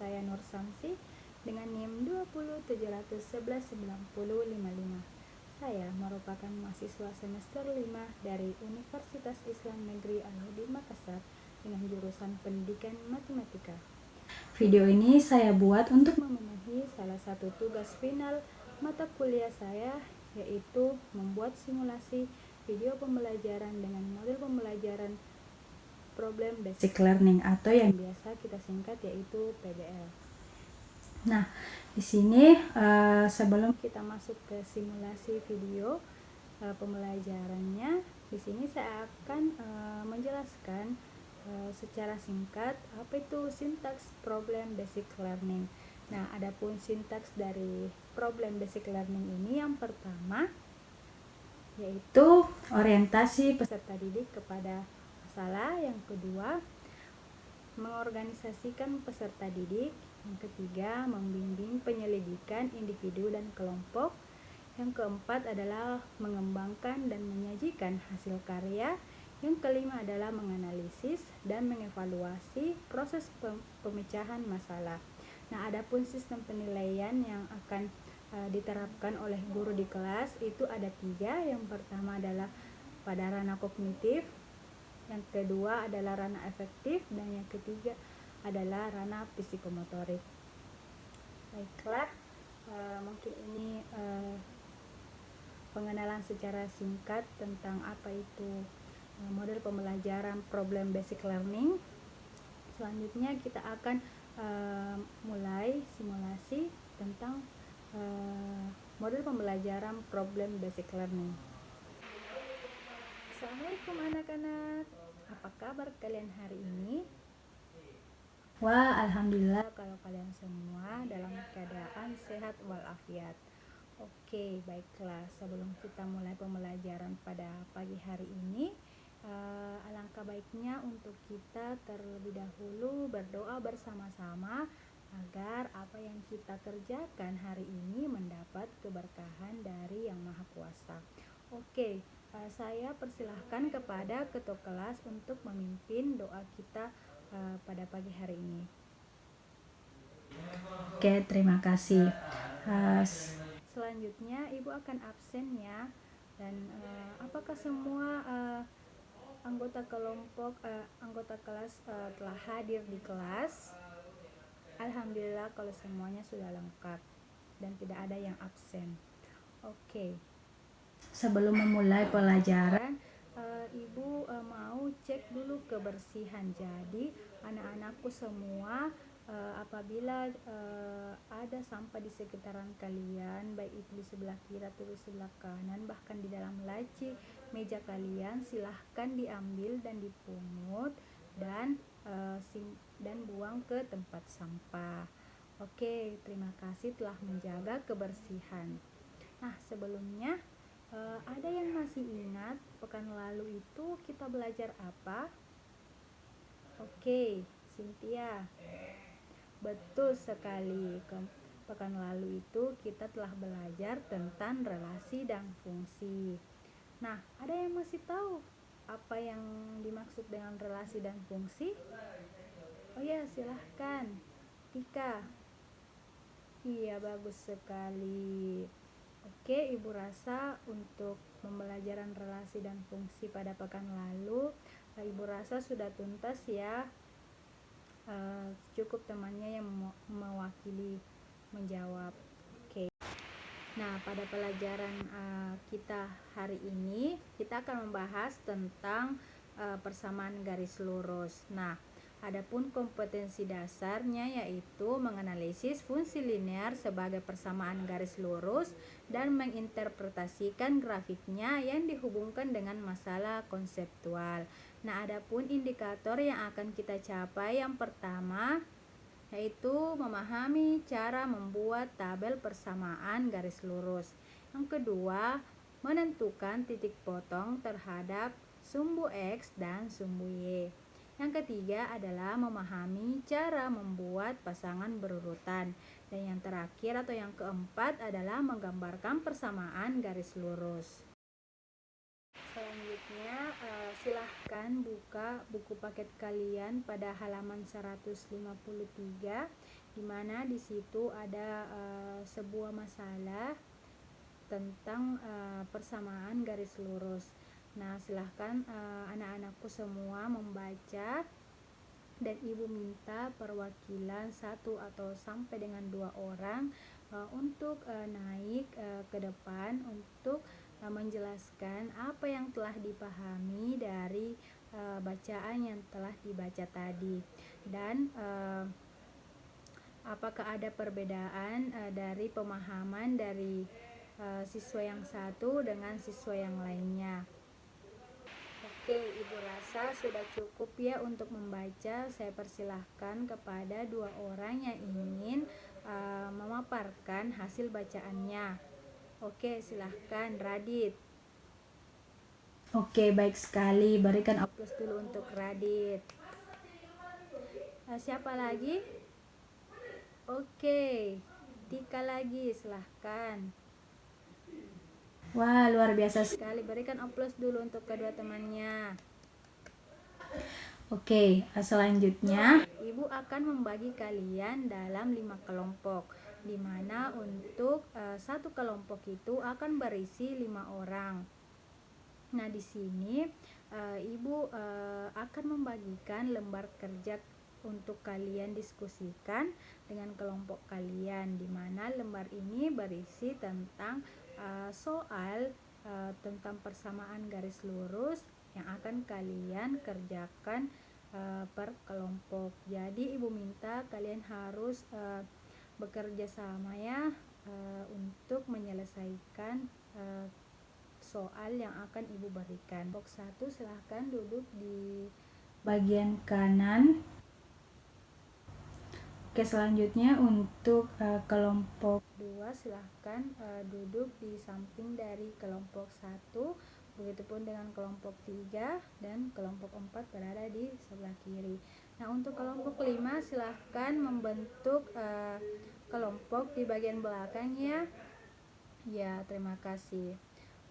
saya Nur Samsi dengan NIM 207119055. Saya merupakan mahasiswa semester 5 dari Universitas Islam Negeri Al-Hudi Makassar dengan jurusan Pendidikan Matematika. Video ini saya buat untuk memenuhi salah satu tugas final mata kuliah saya, yaitu membuat simulasi video pembelajaran dengan model pembelajaran Problem Basic Learning atau yang biasa kita singkat yaitu PBL. Nah, di sini sebelum kita masuk ke simulasi video pembelajarannya, di sini saya akan menjelaskan secara singkat apa itu sintaks Problem Basic Learning. Nah, adapun sintaks dari Problem Basic Learning ini yang pertama yaitu orientasi peserta didik kepada masalah, yang kedua mengorganisasikan peserta didik, yang ketiga membimbing penyelidikan individu dan kelompok, yang keempat adalah mengembangkan dan menyajikan hasil karya, yang kelima adalah menganalisis dan mengevaluasi proses pemecahan masalah. Nah, adapun sistem penilaian yang akan diterapkan oleh guru di kelas itu ada 3. Yang pertama adalah pada ranah kognitif, yang kedua adalah ranah efektif, dan yang ketiga adalah ranah psikomotorik. Baiklah, mungkin ini pengenalan secara singkat tentang apa itu model pembelajaran Problem Basic Learning. Selanjutnya kita akan mulai simulasi tentang model pembelajaran Problem Basic Learning. Assalamualaikum anak-anak, apa kabar kalian hari ini? Wah, alhamdulillah kalau kalian semua dalam keadaan sehat walafiat. Oke, baiklah, sebelum kita mulai pembelajaran pada pagi hari ini, alangkah baiknya untuk kita terlebih dahulu berdoa bersama-sama agar apa yang kita kerjakan hari ini mendapat keberkahan dari Yang Maha Kuasa. Oke, saya persilahkan kepada ketua kelas untuk memimpin doa kita pada pagi hari ini. Oke, terima kasih. Selanjutnya Ibu akan absen ya. Dan apakah semua anggota kelompok anggota kelas telah hadir di kelas? Alhamdulillah kalau semuanya sudah lengkap dan tidak ada yang absen. Oke. Sebelum memulai pelajaran, Ibu mau cek dulu kebersihan. Jadi anak-anakku semua, apabila ada sampah di sekitaran kalian, baik itu di sebelah kiri atau di sebelah kanan, bahkan di dalam laci meja kalian, silahkan diambil dan dipungut dan buang ke tempat sampah. Oke, terima kasih telah menjaga kebersihan. Nah, sebelumnya ada yang masih ingat pekan lalu itu kita belajar apa? Oke, Cynthia. Betul sekali. Pekan lalu itu kita telah belajar tentang relasi dan fungsi. Nah, ada yang masih tahu apa yang dimaksud dengan relasi dan fungsi? Oh ya, silahkan Tika. Iya, bagus sekali. Oke, Ibu rasa untuk pembelajaran relasi dan fungsi pada pekan lalu, Ibu rasa sudah tuntas ya. Cukup temannya yang mewakili menjawab. Oke. Nah, pada pelajaran kita hari ini, kita akan membahas tentang persamaan garis lurus. Nah, adapun kompetensi dasarnya yaitu menganalisis fungsi linear sebagai persamaan garis lurus dan menginterpretasikan grafiknya yang dihubungkan dengan masalah konseptual. Nah, adapun indikator yang akan kita capai yang pertama yaitu memahami cara membuat tabel persamaan garis lurus. Yang kedua, menentukan titik potong terhadap sumbu X dan sumbu Y. Yang ketiga adalah memahami cara membuat pasangan berurutan. Dan yang terakhir atau yang keempat adalah menggambarkan persamaan garis lurus. Selanjutnya, silahkan buka buku paket kalian pada halaman 153 dimana di situ ada sebuah masalah tentang persamaan garis lurus. Nah, silahkan anak-anakku semua membaca, dan ibu minta perwakilan 1 atau sampai dengan 2 orang untuk naik ke depan untuk menjelaskan apa yang telah dipahami dari bacaan yang telah dibaca tadi, dan apakah ada perbedaan dari pemahaman dari siswa yang satu dengan siswa yang lainnya. Oke, ibu rasa sudah cukup ya untuk membaca. Saya persilahkan kepada 2 orang yang ingin memaparkan hasil bacaannya. Oke, silahkan Radit. Oke, baik sekali. Berikan aplaus dulu untuk Radit. Siapa lagi? Oke, Tika lagi, silahkan. Wah, luar biasa sekali. Berikan aplaus dulu untuk kedua temannya. Oke, selanjutnya ibu akan membagi kalian dalam 5 kelompok, di mana untuk satu kelompok itu akan berisi 5 orang. Nah, di sini ibu akan membagikan lembar kerja untuk kalian diskusikan dengan kelompok kalian, di mana lembar ini berisi tentang soal tentang persamaan garis lurus yang akan kalian kerjakan per kelompok. Jadi ibu minta kalian harus bekerja sama ya untuk menyelesaikan soal yang akan ibu berikan. Kelompok 1 silahkan duduk di bagian kanan. Oke, selanjutnya untuk kelompok 2 silahkan duduk di samping dari kelompok 1. Begitupun dengan kelompok 3 dan kelompok 4 berada di sebelah kiri. Nah, untuk kelompok 5 silahkan membentuk kelompok di bagian belakang ya. Ya, terima kasih.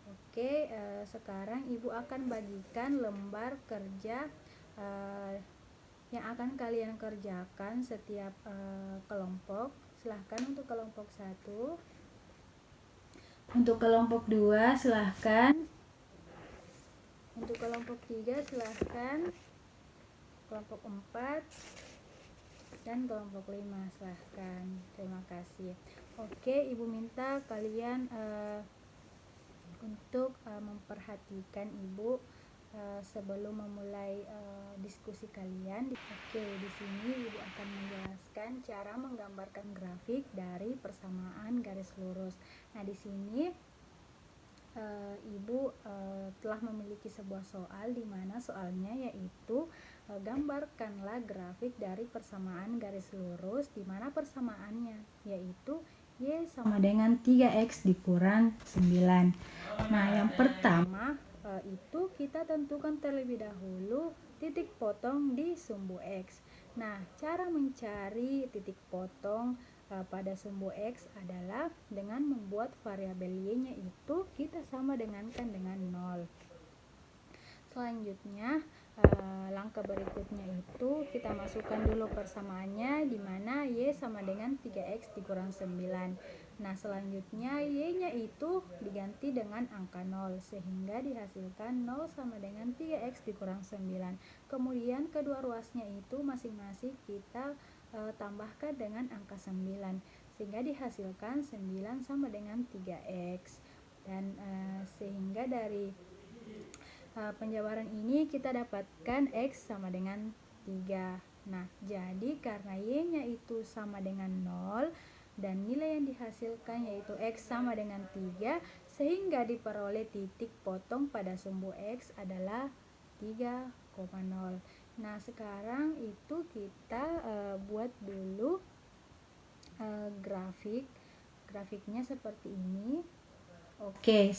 Oke, sekarang ibu akan bagikan lembar kerja yang akan kalian kerjakan setiap kelompok. Silahkan untuk kelompok 1. Untuk kelompok 2 silahkan. Untuk kelompok 3 silahkan. Kelompok 4 dan kelompok 5 silahkan. Terima kasih. Oke, ibu minta kalian untuk memperhatikan ibu sebelum memulai diskusi kalian. Oke, di sini ibu akan menjelaskan cara menggambarkan grafik dari persamaan garis lurus. Nah, di sini ibu telah memiliki sebuah soal, di mana soalnya yaitu gambarkanlah grafik dari persamaan garis lurus, di mana persamaannya yaitu Y sama dengan 3X dikurang 9. Nah, yang pertama itu kita tentukan terlebih dahulu titik potong di sumbu X. Nah, cara mencari titik potong pada sumbu X adalah dengan membuat variabel Y-nya itu kita sama dengankan dengan 0. Selanjutnya langkah berikutnya itu kita masukkan dulu persamaannya, di mana Y sama dengan 3X dikurang 9. Nah, selanjutnya Y-nya itu diganti dengan angka 0, sehingga dihasilkan 0 sama dengan 3X dikurang 9. Kemudian kedua ruasnya itu masing-masing kita tambahkan dengan angka 9, sehingga dihasilkan 9 sama dengan 3X. Dan sehingga dari penjabaran ini kita dapatkan X sama dengan 3. Nah, jadi karena Y-nya itu sama dengan 0 dan nilai yang dihasilkan yaitu X sama dengan 3, sehingga diperoleh titik potong pada sumbu X adalah 3,0. Nah, sekarang itu kita buat dulu grafiknya seperti ini. Oke,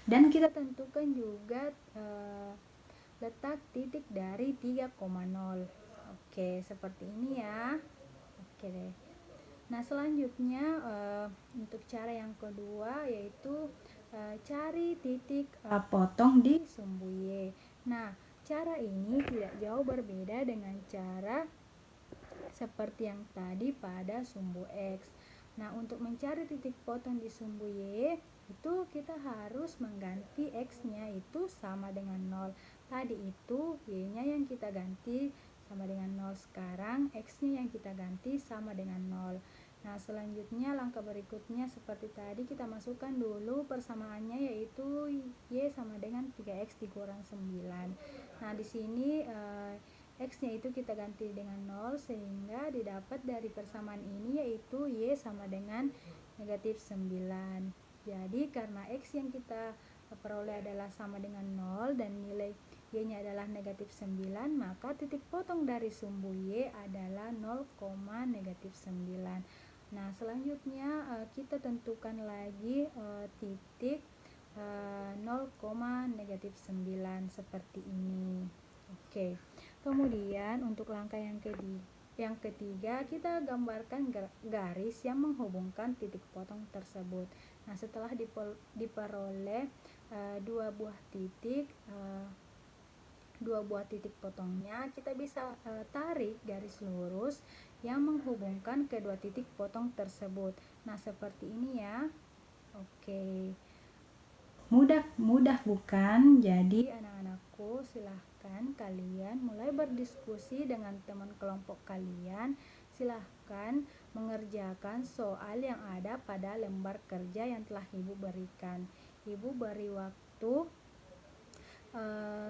dan kita tentukan juga letak titik dari 3,0. Oke, seperti ini ya. Oke deh. Nah, selanjutnya untuk cara yang kedua yaitu cari titik potong di sumbu Y. Nah, cara ini tidak jauh berbeda dengan cara seperti yang tadi pada sumbu X. Nah, untuk mencari titik potong di sumbu Y, itu kita harus mengganti X-nya itu sama dengan 0. Tadi itu Y-nya yang kita ganti sama dengan 0. Sekarang X-nya yang kita ganti sama dengan 0. Nah, selanjutnya langkah berikutnya seperti tadi kita masukkan dulu persamaannya, yaitu Y sama dengan 3X dikurang 9. Nah, di sini X-nya itu kita ganti dengan 0 sehingga didapat dari persamaan ini yaitu Y sama dengan negatif 9. Jadi karena X yang kita peroleh adalah sama dengan 0 dan nilai Y-nya adalah negatif 9, maka titik potong dari sumbu Y adalah 0, negatif 9. Nah, selanjutnya kita tentukan lagi titik 0, negatif 9 seperti ini. Oke. Kemudian untuk langkah yang ketiga kita gambarkan garis yang menghubungkan titik potong tersebut. Nah, setelah diperoleh dua buah titik potongnya, kita bisa tarik garis lurus yang menghubungkan kedua titik potong tersebut. Nah, seperti ini ya. Oke. Mudah bukan? Jadi anak-anakku, silahkan kalian mulai berdiskusi dengan teman kelompok kalian. Silahkan mengerjakan soal yang ada pada lembar kerja yang telah Ibu berikan. Ibu beri waktu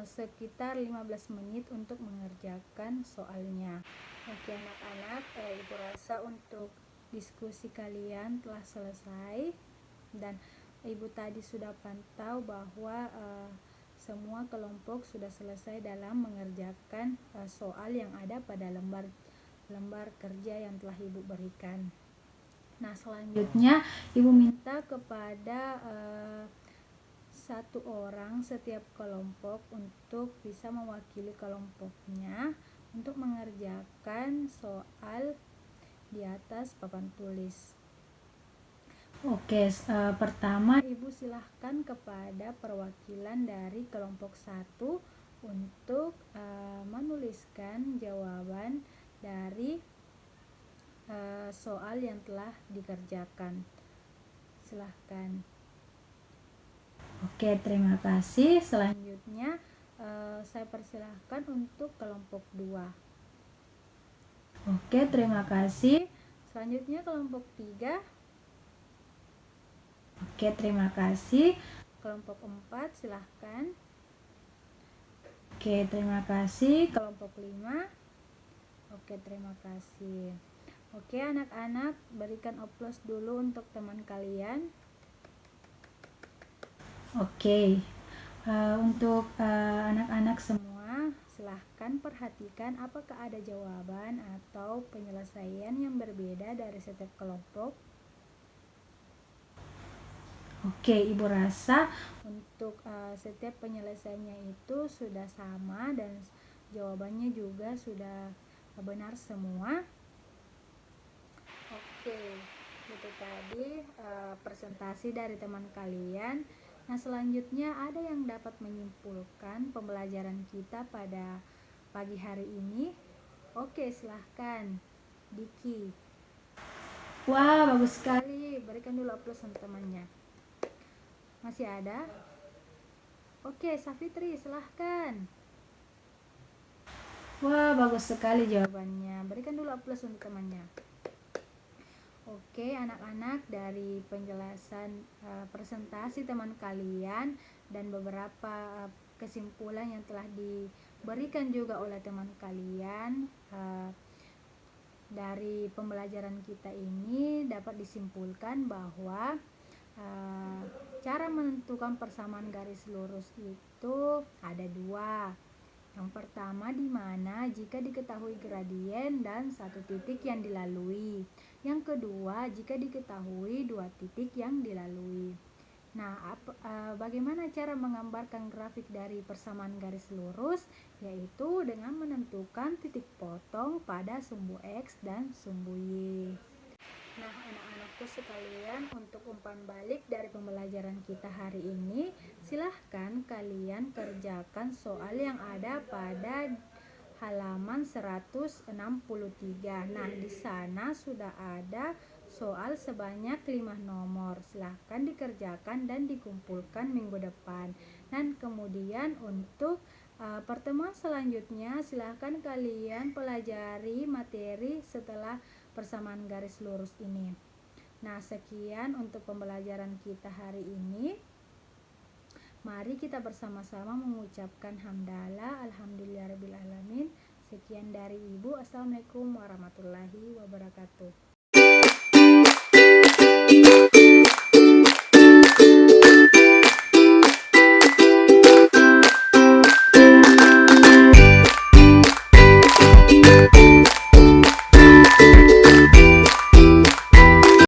sekitar 15 menit untuk mengerjakan soalnya. Oke anak-anak, Ibu rasa untuk diskusi kalian telah selesai dan Ibu tadi sudah pantau bahwa semua kelompok sudah selesai dalam mengerjakan soal yang ada pada lembar kerja yang telah Ibu berikan. Nah, selanjutnya Ibu minta kepada satu orang setiap kelompok untuk bisa mewakili kelompoknya untuk mengerjakan soal di atas papan tulis. Oke, pertama Ibu silahkan kepada perwakilan dari kelompok 1 untuk menuliskan jawaban dari soal yang telah dikerjakan. Silahkan. Oke, terima kasih. Selanjutnya saya persilahkan untuk kelompok 2. Oke, terima kasih. Selanjutnya kelompok 3. Oke, terima kasih. Kelompok 4, silahkan. Oke, terima kasih. Kelompok 5. Oke, terima kasih. Oke, anak-anak, berikan oplos dulu untuk teman kalian. Oke, untuk anak-anak semua, silahkan perhatikan apakah ada jawaban atau penyelesaian yang berbeda dari setiap kelompok. Oke, Ibu rasa untuk setiap penyelesaiannya itu sudah sama dan jawabannya juga sudah benar semua. Oke, itu tadi presentasi dari teman kalian. Nah, selanjutnya ada yang dapat menyimpulkan pembelajaran kita pada pagi hari ini? Oke, silahkan. Diki. Wah, bagus sekali. Berikan dulu aplaus untuk temannya. Masih ada? Oke, Safitri, silahkan. Wah, bagus sekali jawabannya. Berikan dulu aplaus untuk temannya. Oke anak-anak, dari penjelasan presentasi teman kalian dan beberapa kesimpulan yang telah diberikan juga oleh teman kalian, dari pembelajaran kita ini dapat disimpulkan bahwa cara menentukan persamaan garis lurus itu ada dua. Yang pertama, di mana jika diketahui gradien dan satu titik yang dilalui. Yang kedua, jika diketahui dua titik yang dilalui. Nah, bagaimana cara menggambarkan grafik dari persamaan garis lurus? Yaitu dengan menentukan titik potong pada sumbu X dan sumbu Y. Nah, anak-anakku sekalian, untuk umpan balik dari pembelajaran kita hari ini, silahkan kalian kerjakan soal yang ada pada halaman 163. Nah, di sana sudah ada soal sebanyak 5 nomor. Silahkan dikerjakan dan dikumpulkan minggu depan. Dan kemudian untuk pertemuan selanjutnya silahkan kalian pelajari materi setelah persamaan garis lurus ini. Nah, sekian untuk pembelajaran kita hari ini. Mari kita bersama-sama mengucapkan hamdalah, alhamdulillahirabbil alamin. Sekian dari Ibu. Assalamualaikum warahmatullahi wabarakatuh.